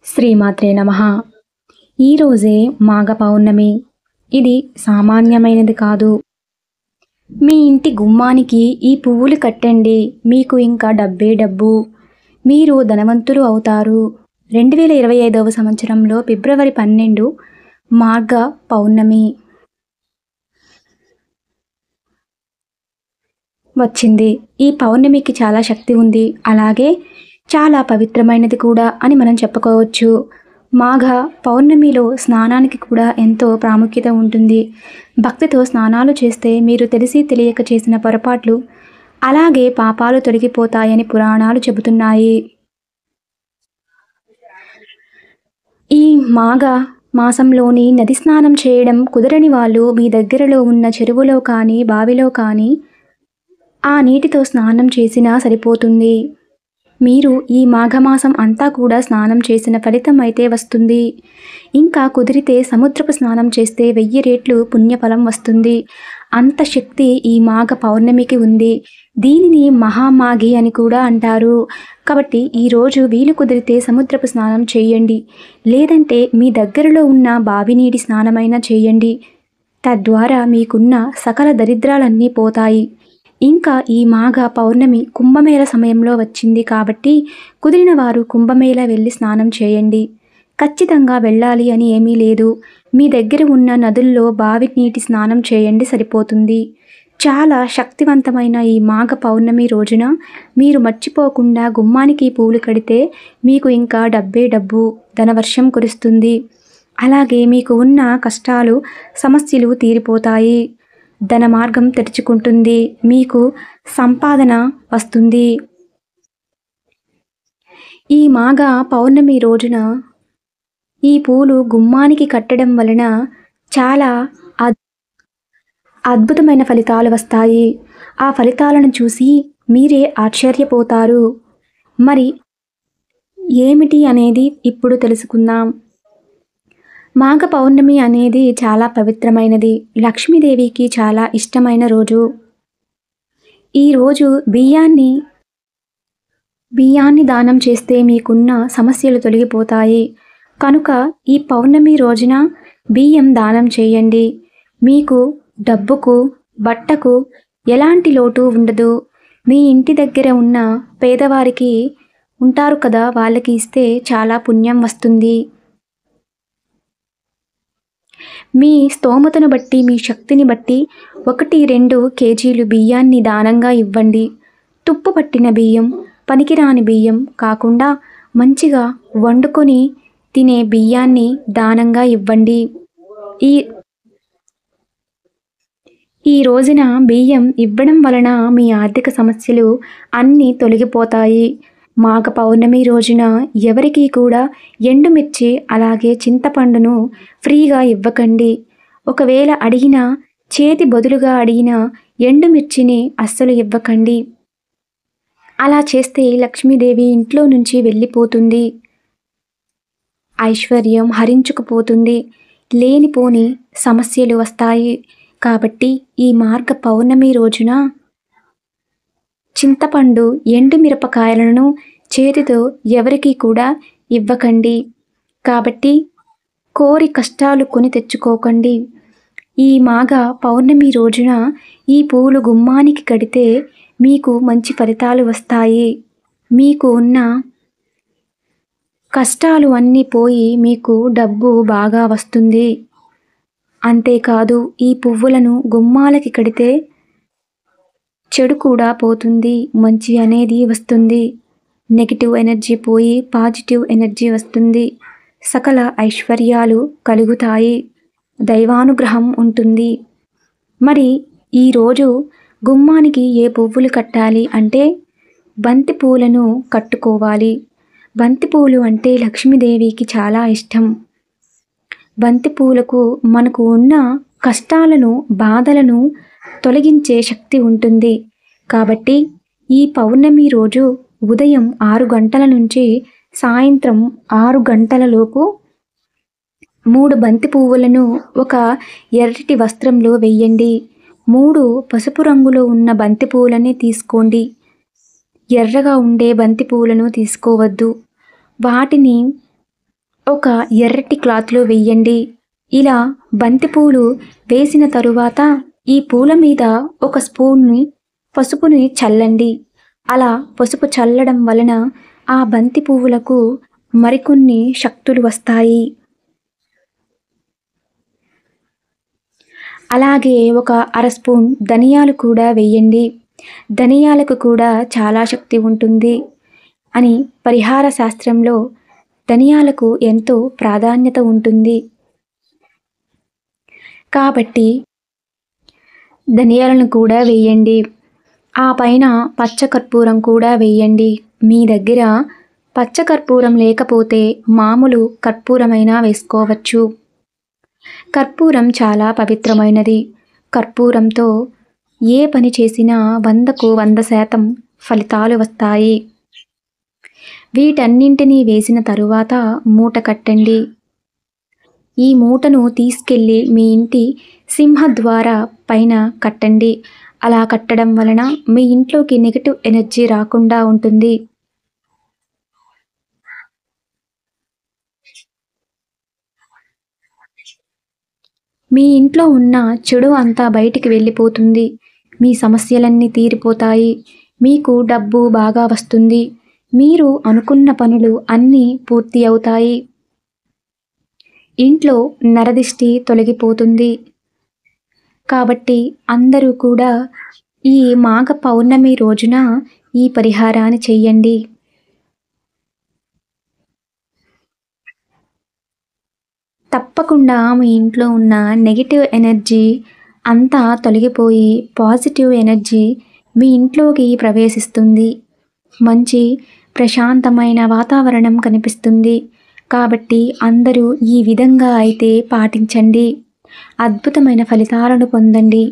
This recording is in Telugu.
శ్రీమాత్రే నమః. ఈరోజే మాఘ పౌర్ణమి. ఇది సామాన్యమైనది కాదు. మీ ఇంటి గుమ్మానికి ఈ పువ్వులు కట్టండి. మీకు ఇంకా డబ్బే డబ్బు. మీరు ధనవంతులు అవుతారు. 2025వ సంవత్సరంలో ఫిబ్రవరి 12 మాఘ పౌర్ణమి వచ్చింది. ఈ పౌర్ణమికి చాలా శక్తి ఉంది. అలాగే చాలా పవిత్రమైనది కూడా అని మనం చెప్పుకోవచ్చు. మాఘ పౌర్ణమిలో స్నానానికి కూడా ఎంతో ప్రాముఖ్యత ఉంటుంది. భక్తితో స్నానాలు చేస్తే మీరు తెలిసి తెలియక చేసిన పొరపాట్లు అలాగే పాపాలు తొలగిపోతాయని పురాణాలు చెబుతున్నాయి. ఈ మాఘ మాసంలోని నది స్నానం చేయడం కుదరని వాళ్ళు మీ దగ్గరలో ఉన్న చెరువులో కానీ బావిలో కానీ ఆ నీటితో స్నానం చేసినా సరిపోతుంది. మీరు ఈ మాఘమాసం అంతా కూడా స్నానం చేసిన ఫలితం అయితే వస్తుంది. ఇంకా కుదిరితే సముద్రపు స్నానం చేస్తే 1000 రెట్లు పుణ్యఫలం వస్తుంది. అంత శక్తి ఈ మాఘ పౌర్ణమికి ఉంది. దీనిని మహామాఘి అని కూడా అంటారు. కాబట్టి ఈరోజు వీలు కుదిరితే సముద్రపు స్నానం చేయండి. లేదంటే మీ దగ్గరలో ఉన్న బావి నీటి స్నానమైనా చేయండి. తద్వారా మీకున్న సకల దరిద్రాలన్నీ పోతాయి. ఇంకా ఈ మాఘ పౌర్ణమి కుంభమేళ సమయంలో వచ్చింది కాబట్టి కుదిరిన వారు కుంభమేళ వెళ్ళి స్నానం చేయండి. ఖచ్చితంగా వెళ్ళాలి అని ఏమీ లేదు. మీ దగ్గర ఉన్న నదుల్లో బావి నీటి స్నానం చేయండి, సరిపోతుంది. చాలా శక్తివంతమైన ఈ మాఘ పౌర్ణమి రోజున మీరు మర్చిపోకుండా గుమ్మానికి పూలు కడితే మీకు ఇంకా డబ్బే డబ్బు, ధనవర్షం కురుస్తుంది. అలాగే మీకు ఉన్న కష్టాలు సమస్యలు తీరిపోతాయి. ధన మార్గం తెరుచుకుంటుంది. మీకు సంపాదన వస్తుంది. ఈ మాఘ పౌర్ణమి రోజున ఈ పూలు గుమ్మానికి కట్టడం వలన చాలా అద్భుతమైన ఫలితాలు వస్తాయి. ఆ ఫలితాలను చూసి మీరే ఆశ్చర్యపోతారు. మరి ఏమిటి అనేది ఇప్పుడు తెలుసుకుందాం. మాఘ పౌర్ణమి అనేది చాలా పవిత్రమైనది. లక్ష్మీదేవికి చాలా ఇష్టమైన రోజు. ఈరోజు బియ్యాన్ని దానం చేస్తే మీకున్న సమస్యలు తొలగిపోతాయి. కనుక ఈ పౌర్ణమి రోజున బియ్యం దానం చేయండి. మీకు డబ్బుకు, బట్టకు ఎలాంటి లోటు ఉండదు. మీ ఇంటి దగ్గర ఉన్న పేదవారికి ఉంటారు కదా, వాళ్ళకి ఇస్తే చాలా పుణ్యం వస్తుంది. మీ స్తోమతను బట్టి, మీ శక్తిని బట్టి 1-2 కేజీలు బియ్యాన్ని దానంగా ఇవ్వండి. తుప్పు పట్టిన బియ్యం, పనికిరాని బియ్యం కాకుండా మంచిగా వండుకొని తినే బియ్యాన్ని దానంగా ఇవ్వండి. ఈ రోజున బియ్యం ఇవ్వడం వలన మీ ఆర్థిక సమస్యలు అన్నీ తొలగిపోతాయి. మాఘ పౌర్ణమి రోజున ఎవరికీ కూడా ఎండుమిర్చి అలాగే చింతపండును ఫ్రీగా ఇవ్వకండి. ఒకవేళ అడిగినా చేతి బదులుగా అడిగిన ఎండుమిర్చిని అస్సలు ఇవ్వకండి. అలా చేస్తే లక్ష్మీదేవి ఇంట్లో నుంచి వెళ్ళిపోతుంది. ఐశ్వర్యం హరించుకుపోతుంది. లేనిపోని సమస్యలు వస్తాయి. కాబట్టి ఈ మాఘ పౌర్ణమి రోజున చింతపండు, ఎండుమిరపకాయలను చేతితో ఎవరికీ కూడా ఇవ్వకండి. కాబట్టి కోరి కష్టాలు కొని తెచ్చుకోకండి. ఈ మాఘ పౌర్ణమి రోజున ఈ పూలు గుమ్మానికి కడితే మీకు మంచి ఫలితాలు వస్తాయి. మీకు ఉన్న కష్టాలు అన్నీ పోయి మీకు డబ్బు బాగా వస్తుంది. అంతేకాదు ఈ పువ్వులను గుమ్మాలకి కడితే చెడు కూడా పోతుంది, మంచి అనేది వస్తుంది. నెగిటివ్ ఎనర్జీ పోయి పాజిటివ్ ఎనర్జీ వస్తుంది. సకల ఐశ్వర్యాలు కలుగుతాయి. దైవానుగ్రహం ఉంటుంది. మరి ఈరోజు గుమ్మానికి ఏ పువ్వులు కట్టాలి అంటే బంతి పూలను కట్టుకోవాలి. బంతి పూలు అంటే లక్ష్మీదేవికి చాలా ఇష్టం. బంతి పూలకు మనకు ఉన్న కష్టాలను, బాధలను తొలగించే శక్తి ఉంటుంది. కాబట్టి ఈ పౌర్ణమి రోజు ఉదయం 6 గంటల నుంచి సాయంత్రం 6 గంటలలోపు 3 బంతి పువ్వులను ఒక ఎర్రటి వస్త్రంలో వెయ్యండి. 3 పసుపు రంగులో ఉన్న బంతి పువ్వులని తీసుకోండి. ఎర్రగా ఉండే బంతి పువ్వులను తీసుకోవద్దు. వాటిని ఒక ఎర్రటి క్లాత్‌లో వెయ్యండి. ఇలా బంతి పూలు వేసిన తరువాత ఈ పూల మీద ఒక స్పూన్‌ని పసుపుని చల్లండి. అలా పసుపు చల్లడం వలన ఆ బంతి పువ్వులకు మరికొన్ని శక్తులు వస్తాయి. అలాగే ఒక అర స్పూన్ ధనియాలు కూడా వెయ్యండి. ధనియాలకు కూడా చాలా శక్తి ఉంటుంది అని పరిహార శాస్త్రంలో ధనియాలకు ఎంతో ప్రాధాన్యత ఉంటుంది. కాబట్టి ధనియాలను కూడా వెయ్యండి. ఆ పైన పచ్చ కర్పూరం కూడా వెయ్యండి. మీ దగ్గర పచ్చ కర్పూరం లేకపోతే మామూలు కర్పూరమైనా వేసుకోవచ్చు. కర్పూరం చాలా పవిత్రమైనది. కర్పూరంతో ఏ పని చేసినా 100కు 100% ఫలితాలు వస్తాయి. వీటన్నింటినీ వేసిన తరువాత మూట కట్టండి. ఈ మూటను తీసుకెళ్ళి మీ ఇంటి సింహద్వార పైన కట్టండి. అలా కట్టడం వలన మీ ఇంట్లోకి నెగెటివ్ ఎనర్జీ రాకుండా ఉంటుంది. మీ ఇంట్లో ఉన్న చెడు అంతా బయటికి వెళ్ళిపోతుంది. మీ సమస్యలన్నీ తీరిపోతాయి. మీకు డబ్బు బాగా వస్తుంది. మీరు అనుకున్న పనులు అన్నీ పూర్తి అవుతాయి. ఇంట్లో నరదిష్టి తొలగిపోతుంది. కాబట్టి అందరూ కూడా ఈ మాఘ పౌర్ణమి రోజున ఈ పరిహారాన్ని చెయ్యండి. తప్పకుండా మీ ఇంట్లో ఉన్న నెగెటివ్ ఎనర్జీ అంతా తొలగిపోయి పాజిటివ్ ఎనర్జీ మీ ఇంట్లోకి ప్రవేశిస్తుంది. మంచి ప్రశాంతమైన వాతావరణం కనిపిస్తుంది. కాబట్టి అందరూ ఈ విధంగా అయితే పాటించండి. అద్భుతమైన ఫలితాలను పొందండి.